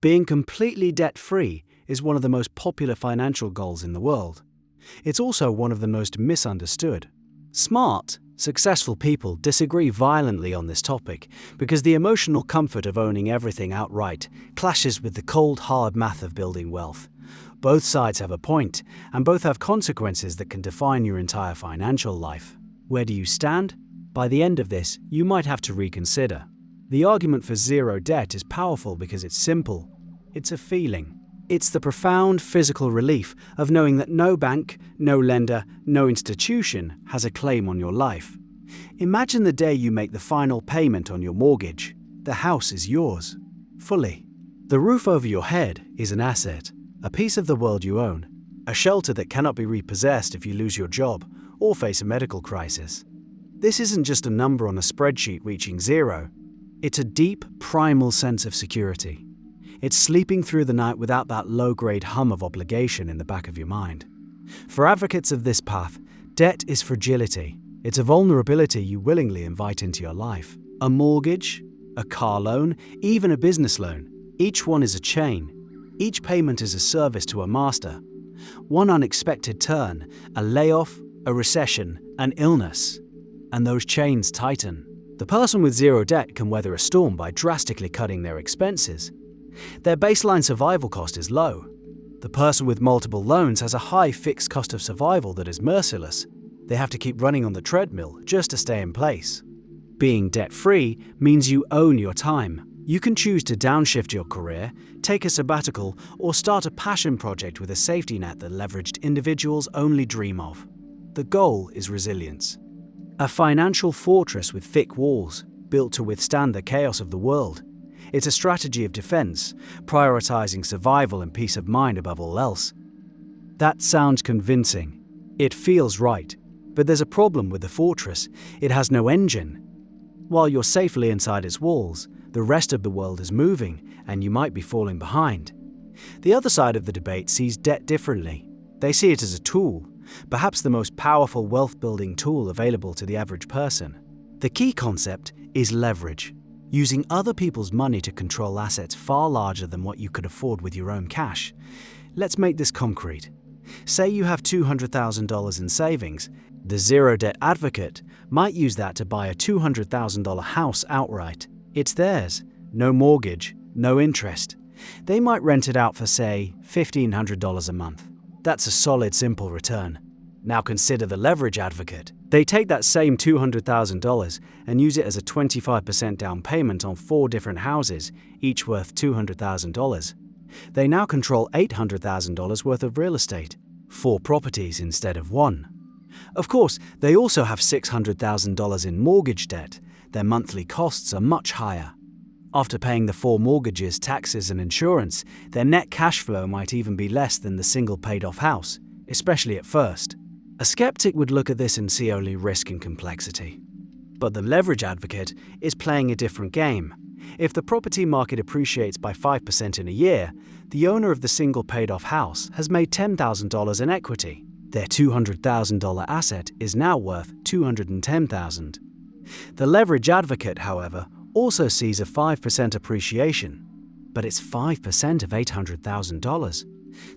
Being completely debt-free is one of the most popular financial goals in the world. It's also one of the most misunderstood. Smart, successful people disagree violently on this topic because the emotional comfort of owning everything outright clashes with the cold, hard math of building wealth. Both sides have a point, and both have consequences that can define your entire financial life. Where do you stand? By the end of this, you might have to reconsider. The argument for zero debt is powerful because it's simple. It's a feeling. It's the profound physical relief of knowing that no bank, no lender, no institution has a claim on your life. Imagine the day you make the final payment on your mortgage. The house is yours, fully. The roof over your head is an asset, a piece of the world you own, a shelter that cannot be repossessed if you lose your job or face a medical crisis. This isn't just a number on a spreadsheet reaching zero. It's a deep, primal sense of security. It's sleeping through the night without that low-grade hum of obligation in the back of your mind. For advocates of this path, debt is fragility. It's a vulnerability you willingly invite into your life. A mortgage, a car loan, even a business loan. Each one is a chain. Each payment is a service to a master. One unexpected turn, a layoff, a recession, an illness, and those chains tighten. The person with zero debt can weather a storm by drastically cutting their expenses. Their baseline survival cost is low. The person with multiple loans has a high fixed cost of survival that is merciless. They have to keep running on the treadmill just to stay in place. Being debt-free means you own your time. You can choose to downshift your career, take a sabbatical, or start a passion project with a safety net that leveraged individuals only dream of. The goal is resilience. A financial fortress with thick walls, built to withstand the chaos of the world. It's a strategy of defense, prioritizing survival and peace of mind above all else. That sounds convincing. It feels right. But there's a problem with the fortress. It has no engine. While you're safely inside its walls, the rest of the world is moving, and you might be falling behind. The other side of the debate sees debt differently. They see it as a tool, perhaps the most powerful wealth-building tool available to the average person. The key concept is leverage. Using other people's money to control assets far larger than what you could afford with your own cash. Let's make this concrete. Say you have $200,000 in savings. The zero debt advocate might use that to buy a $200,000 house outright. It's theirs, no mortgage, no interest. They might rent it out for, say, $1,500 a month. That's a solid, simple return. Now consider the leverage advocate. They take that same $200,000 and use it as a 25% down payment on 4 different houses, each worth $200,000. They now control $800,000 worth of real estate, 4 properties instead of 1. Of course, they also have $600,000 in mortgage debt. Their monthly costs are much higher. After paying the 4 mortgages, taxes, and insurance, their net cash flow might even be less than the single paid-off house, especially at first. A skeptic would look at this and see only risk and complexity. But the leverage advocate is playing a different game. If the property market appreciates by 5% in a year, the owner of the single paid-off house has made $10,000 in equity. Their $200,000 asset is now worth $210,000. The leverage advocate, however, also sees a 5% appreciation. But it's 5% of $800,000.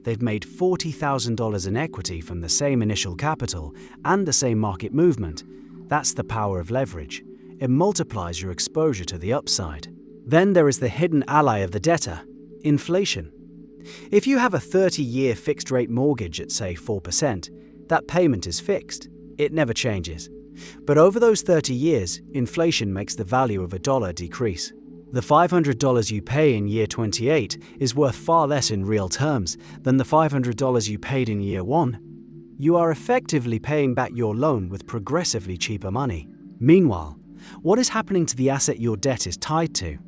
They've made $40,000 in equity from the same initial capital and the same market movement. That's the power of leverage. It multiplies your exposure to the upside. Then there is the hidden ally of the debtor, inflation. If you have a 30-year fixed-rate mortgage at, say, 4%, that payment is fixed. It never changes. But over those 30 years, inflation makes the value of a dollar decrease. The $500 you pay in year 28 is worth far less in real terms than the $500 you paid in year 1. You are effectively paying back your loan with progressively cheaper money. Meanwhile, what is happening to the asset your debt is tied to?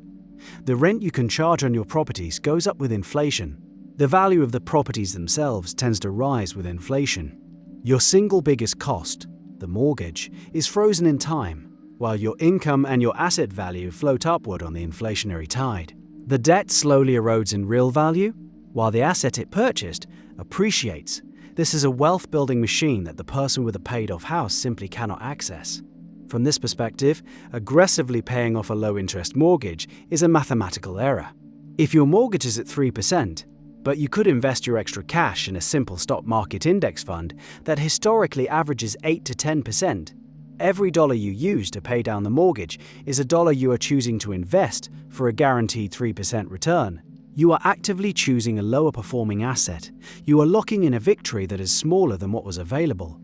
The rent you can charge on your properties goes up with inflation. The value of the properties themselves tends to rise with inflation. Your single biggest cost, the mortgage, is frozen in time, while your income and your asset value float upward on the inflationary tide. The debt slowly erodes in real value, while the asset it purchased appreciates. This is a wealth-building machine that the person with a paid-off house simply cannot access. From this perspective, aggressively paying off a low-interest mortgage is a mathematical error. If your mortgage is at 3%, but you could invest your extra cash in a simple stock market index fund that historically averages 8 to 10%, every dollar you use to pay down the mortgage is a dollar you are choosing to invest for a guaranteed 3% return. You are actively choosing a lower performing asset. You are locking in a victory that is smaller than what was available.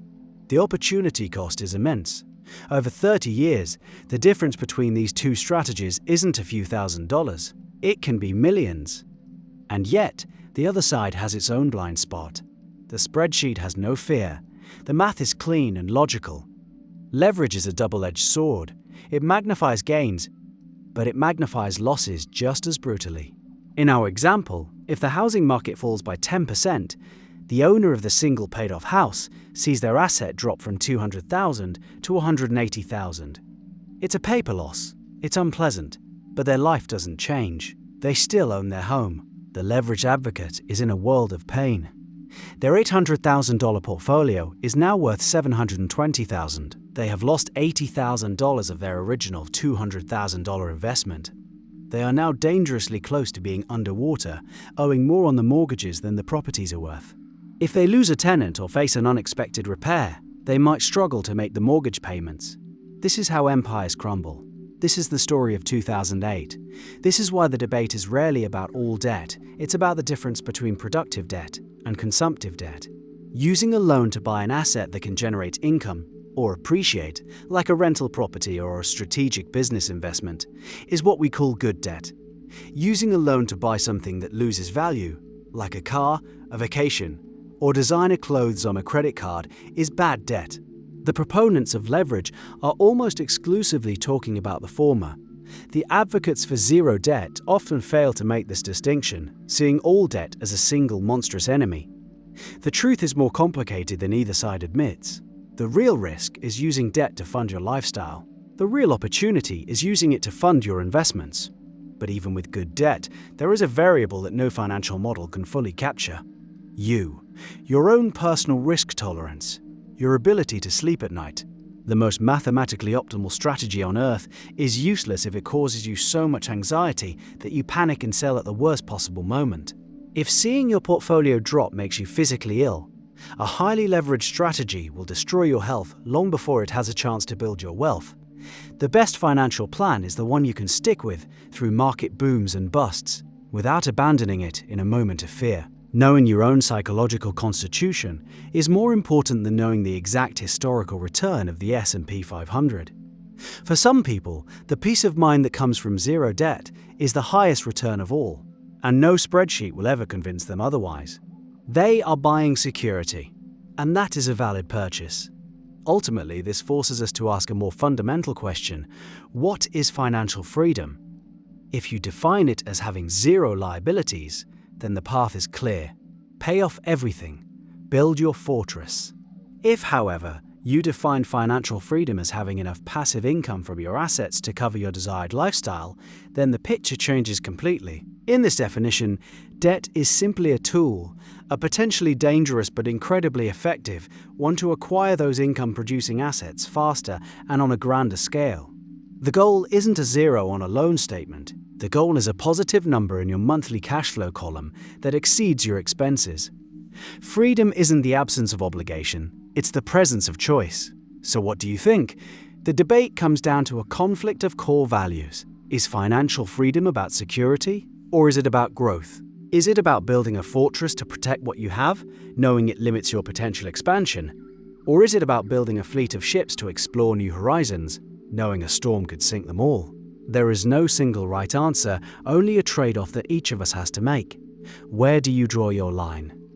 The opportunity cost is immense. Over 30 years, the difference between these two strategies isn't a few $1,000s. It can be millions. And yet, the other side has its own blind spot. The spreadsheet has no fear. The math is clean and logical. Leverage is a double-edged sword. It magnifies gains, but it magnifies losses just as brutally. In our example, if the housing market falls by 10%, the owner of the single paid-off house sees their asset drop from $200,000 to $180,000. It's a paper loss. It's unpleasant, but their life doesn't change. They still own their home. The leveraged advocate is in a world of pain. Their $800,000 portfolio is now worth $720,000. They have lost $80,000 of their original $200,000 investment. They are now dangerously close to being underwater, owing more on the mortgages than the properties are worth. If they lose a tenant or face an unexpected repair, they might struggle to make the mortgage payments. This is how empires crumble. This is the story of 2008. This is why the debate is rarely about all debt. It's about the difference between productive debt and consumptive debt. Using a loan to buy an asset that can generate income or appreciate, like a rental property or a strategic business investment, is what we call good debt. Using a loan to buy something that loses value, like a car, a vacation, or designer clothes on a credit card, is bad debt. The proponents of leverage are almost exclusively talking about the former. The advocates for zero debt often fail to make this distinction, seeing all debt as a single monstrous enemy. The truth is more complicated than either side admits. The real risk is using debt to fund your lifestyle. The real opportunity is using it to fund your investments. But even with good debt, there is a variable that no financial model can fully capture. Your own personal risk tolerance. Your ability to sleep at night. The most mathematically optimal strategy on earth is useless if it causes you so much anxiety that you panic and sell at the worst possible moment. If seeing your portfolio drop makes you physically ill, a highly leveraged strategy will destroy your health long before it has a chance to build your wealth. The best financial plan is the one you can stick with through market booms and busts, without abandoning it in a moment of fear. Knowing your own psychological constitution is more important than knowing the exact historical return of the S&P 500. For some people, the peace of mind that comes from zero debt is the highest return of all, and no spreadsheet will ever convince them otherwise. They are buying security, and that is a valid purchase. Ultimately, this forces us to ask a more fundamental question: what is financial freedom? If you define it as having zero liabilities, then the path is clear. Pay off everything. Build your fortress. If, however, you define financial freedom as having enough passive income from your assets to cover your desired lifestyle, then the picture changes completely. In this definition, debt is simply a tool, a potentially dangerous but incredibly effective one to acquire those income-producing assets faster and on a grander scale. The goal isn't a zero on a loan statement. The goal is a positive number in your monthly cash flow column that exceeds your expenses. Freedom isn't the absence of obligation, it's the presence of choice. So what do you think? The debate comes down to a conflict of core values. Is financial freedom about security, or is it about growth? Is it about building a fortress to protect what you have, knowing it limits your potential expansion? Or is it about building a fleet of ships to explore new horizons, knowing a storm could sink them all? There is no single right answer, only a trade-off that each of us has to make. Where do you draw your line?